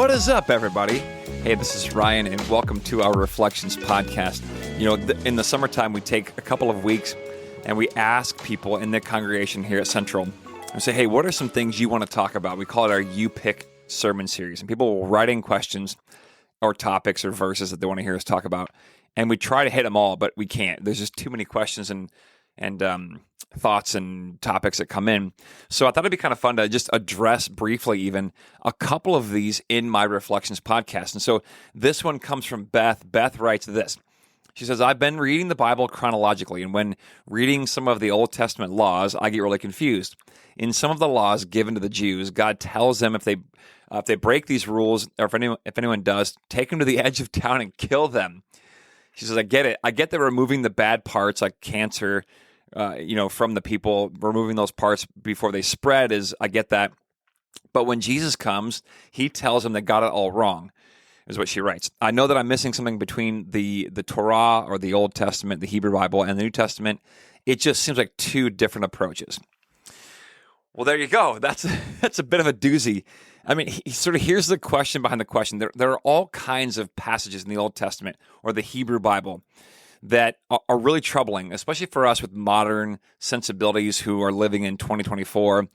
What is up, everybody? Hey, this is Ryan, and welcome to our Reflections podcast. You know, in the summertime, we take a couple of weeks, and we ask people in the congregation here at Central, and say, hey, what are some things you want to talk about? We call it our You Pick sermon series, and people will write in questions or topics or verses that they want to hear us talk about, and we try to hit them all, but we can't. There's just too many questions and thoughts and topics that come in. So I thought it'd be kind of fun to just address briefly even a couple of these in my Reflections podcast. And so this one comes from Beth. Beth writes this. She says, I've been reading the Bible chronologically, and when reading some of the Old Testament laws, I get really confused. In some of the laws given to the Jews, God tells them if they break these rules, or if anyone does, take them to the edge of town and kill them. She says, I get it. I get that removing the bad parts like cancer, from the people, removing those parts before they spread I get that. But when Jesus comes, he tells them they got it all wrong, is what she writes. I know that I'm missing something between the Torah or the Old Testament, the Hebrew Bible, and the New Testament. It just seems like two different approaches. Well, there you go. That's a bit of a doozy. I mean, here's the question behind the question. There are all kinds of passages in the Old Testament or the Hebrew Bible that are really troubling, especially for us with modern sensibilities who are living in 2024.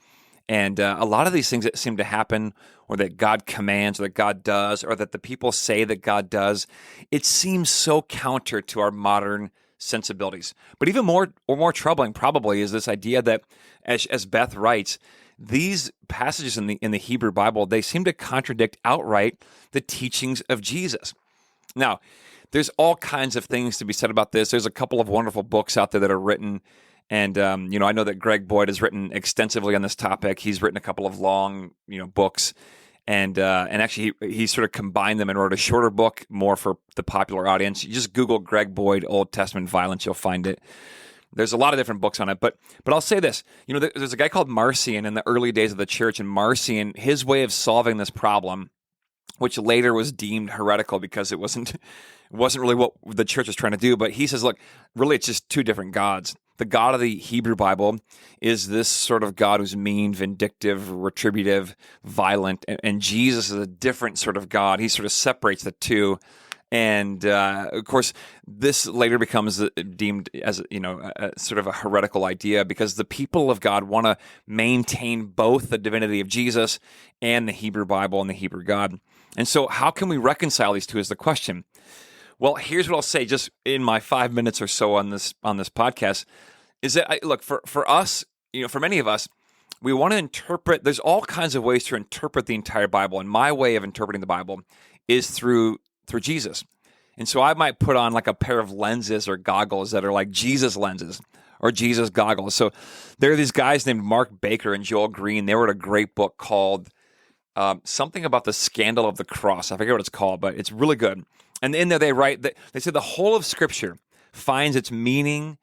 And a lot of these things that seem to happen, or that God commands, or that God does, or that the people say that God does, it seems so counter to our modern sensibilities. But even more troubling probably is this idea that, as Beth writes, these passages in the Hebrew Bible, they seem to contradict outright the teachings of Jesus. Now, there's all kinds of things to be said about this. There's a couple of wonderful books out there that are written, and I know that Greg Boyd has written extensively on this topic. He's written a couple of long, books, and actually he sort of combined them and wrote a shorter book, more for the popular audience. You just Google Greg Boyd Old Testament violence, you'll find it. There's a lot of different books on it, but I'll say this. There's a guy called Marcion in the early days of the church, and Marcion, his way of solving this problem, which later was deemed heretical because it wasn't really what the church was trying to do. But he says, look, really it's just two different gods. The God of the Hebrew Bible is this sort of God who's mean, vindictive, retributive, violent, and Jesus is a different sort of God. He sort of separates the two. And of course, this later becomes deemed as a sort of a heretical idea because the people of God want to maintain both the divinity of Jesus and the Hebrew Bible and the Hebrew God. And so how can we reconcile these two is the question. Well, here's what I'll say just in my 5 minutes or so on this podcast is that, look, for us, for many of us, we want to interpret, there's all kinds of ways to interpret the entire Bible. And my way of interpreting the Bible is through Jesus. And so I might put on like a pair of lenses or goggles that are like Jesus lenses or Jesus goggles. So there are these guys named Mark Baker and Joel Green. They wrote a great book called something about the scandal of the cross. I forget what it's called, but it's really good. And in there they write that they say the whole of Scripture finds its meaning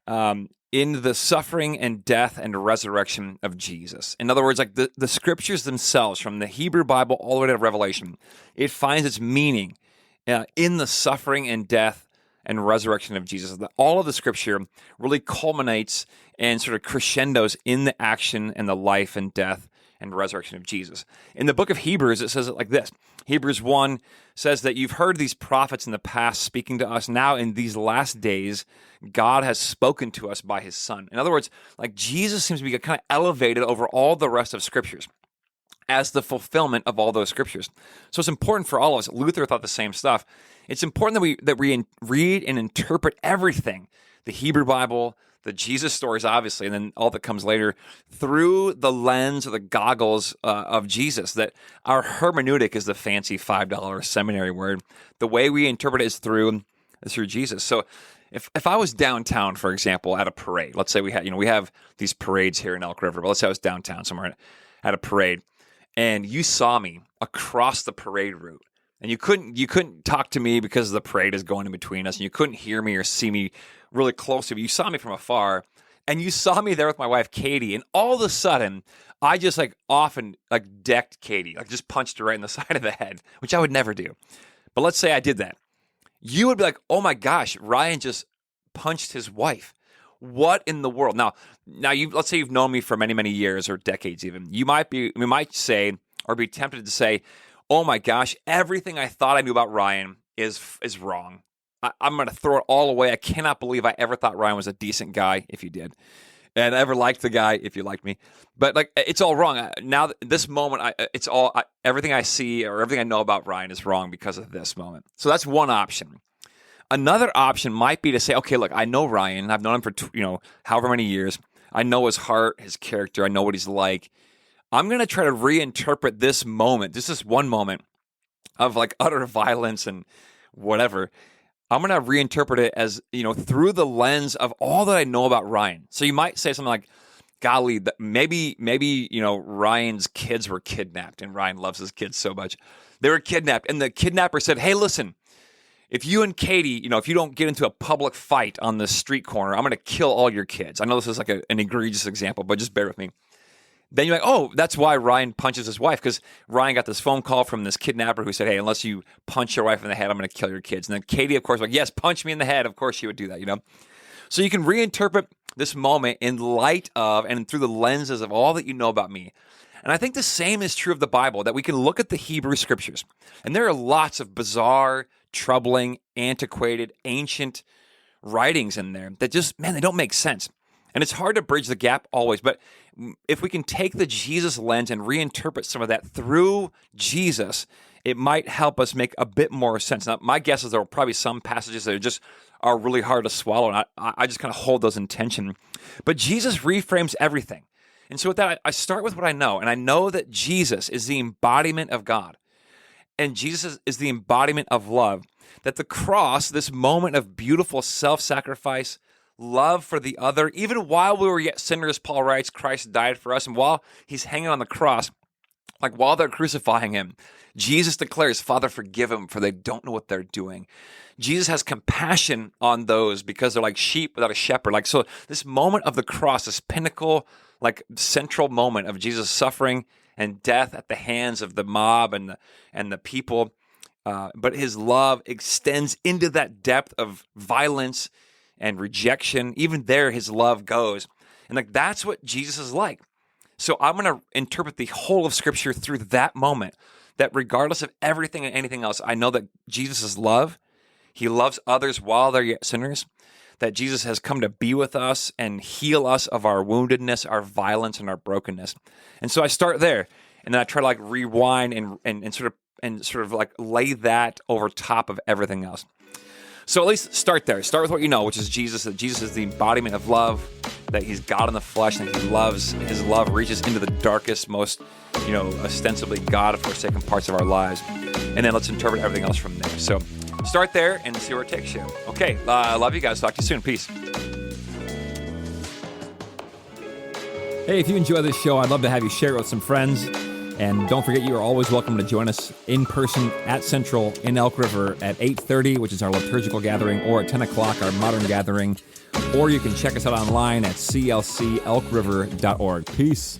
in the suffering and death and resurrection of Jesus. In other words, like the Scriptures themselves, from the Hebrew Bible all the way to Revelation, it finds its meaning in the suffering and death and resurrection of Jesus. All of the Scripture really culminates and sort of crescendos in the action and the life and death and resurrection of Jesus. In the book of Hebrews, it says it like this. Hebrews 1 says that you've heard these prophets in the past speaking to us. Now in these last days, God has spoken to us by his Son. In other words, like Jesus seems to be kind of elevated over all the rest of Scriptures as the fulfillment of all those Scriptures. So it's important for all of us. Luther thought the same stuff. It's important that we read and interpret everything, the Hebrew Bible, the Jesus stories, obviously, and then all that comes later, through the lens or the goggles of Jesus, that our hermeneutic is the fancy $5 seminary word. The way we interpret it is through Jesus. So if I was downtown, for example, at a parade, let's say we have these parades here in Elk River, but let's say I was downtown somewhere at a parade, and you saw me across the parade route, and you couldn't talk to me because the parade is going in between us, and you couldn't hear me or see me really closely, but you saw me from afar, and you saw me there with my wife, Katie, and all of a sudden, I just often decked Katie, just punched her right in the side of the head, which I would never do. But let's say I did that. You would be like, oh my gosh, Ryan just punched his wife. What in the world? Now let's say you've known me for many, many years or decades even. We might say or be tempted to say, oh my gosh, everything I thought I knew about Ryan is wrong. I'm going to throw it all away. I cannot believe I ever thought Ryan was a decent guy, if you did. And I ever liked the guy, if you liked me. But like, it's all wrong. Now, this moment, everything I see or everything I know about Ryan is wrong because of this moment. So that's one option. Another option might be to say, okay, look, I know Ryan. I've known him for, however many years. I know his heart, his character. I know what he's like. I'm going to try to reinterpret this moment, just this one moment of like utter violence and whatever. I'm going to reinterpret it as, through the lens of all that I know about Ryan. So you might say something like, golly, maybe Ryan's kids were kidnapped, and Ryan loves his kids so much. They were kidnapped, and the kidnapper said, hey, listen, if you and Katie, if you don't get into a public fight on the street corner, I'm going to kill all your kids. I know this is like an egregious example, but just bear with me. Then you're like, oh, that's why Ryan punches his wife, because Ryan got this phone call from this kidnapper who said, hey, unless you punch your wife in the head, I'm going to kill your kids. And then Katie, of course, was like, yes, punch me in the head. Of course she would do that, So you can reinterpret this moment in light of and through the lenses of all that you know about me. And I think the same is true of the Bible, that we can look at the Hebrew Scriptures. And there are lots of bizarre, troubling, antiquated, ancient writings in there that just, they don't make sense. And it's hard to bridge the gap always, but if we can take the Jesus lens and reinterpret some of that through Jesus, it might help us make a bit more sense. Now, my guess is there will probably be some passages that are really hard to swallow, and I just kind of hold those in tension. But Jesus reframes everything. And so with that, I start with what I know, and I know that Jesus is the embodiment of God, and Jesus is the embodiment of love, that the cross, this moment of beautiful self-sacrifice, love for the other, even while we were yet sinners, Paul writes, Christ died for us. And while he's hanging on the cross, like while they're crucifying him, Jesus declares, Father, forgive them, for they don't know what they're doing. Jesus has compassion on those because they're like sheep without a shepherd. Like, so this moment of the cross, this pinnacle, like central moment of Jesus suffering and death at the hands of the mob and the people, but his love extends into that depth of violence and rejection. Even there, his love goes. And like that's what Jesus is like. So I'm going to interpret the whole of Scripture through that moment, that regardless of everything and anything else, I know that Jesus is love. He loves others while they're yet sinners, that Jesus has come to be with us and heal us of our woundedness, our violence, and our brokenness. And so I start there, and then I try to like rewind and sort of like lay that over top of everything else. So at least start there. Start with what you know, which is Jesus, that Jesus is the embodiment of love, that he's God in the flesh, and his love reaches into the darkest, most, ostensibly God-forsaken parts of our lives. And then let's interpret everything else from there. So start there and see where it takes you. Okay, love you guys. Talk to you soon. Peace. Hey, if you enjoy this show, I'd love to have you share it with some friends. And don't forget, you are always welcome to join us in person at Central in Elk River at 8:30, which is our liturgical gathering, or at 10 o'clock, our modern gathering. Or you can check us out online at clcelkriver.org. Peace.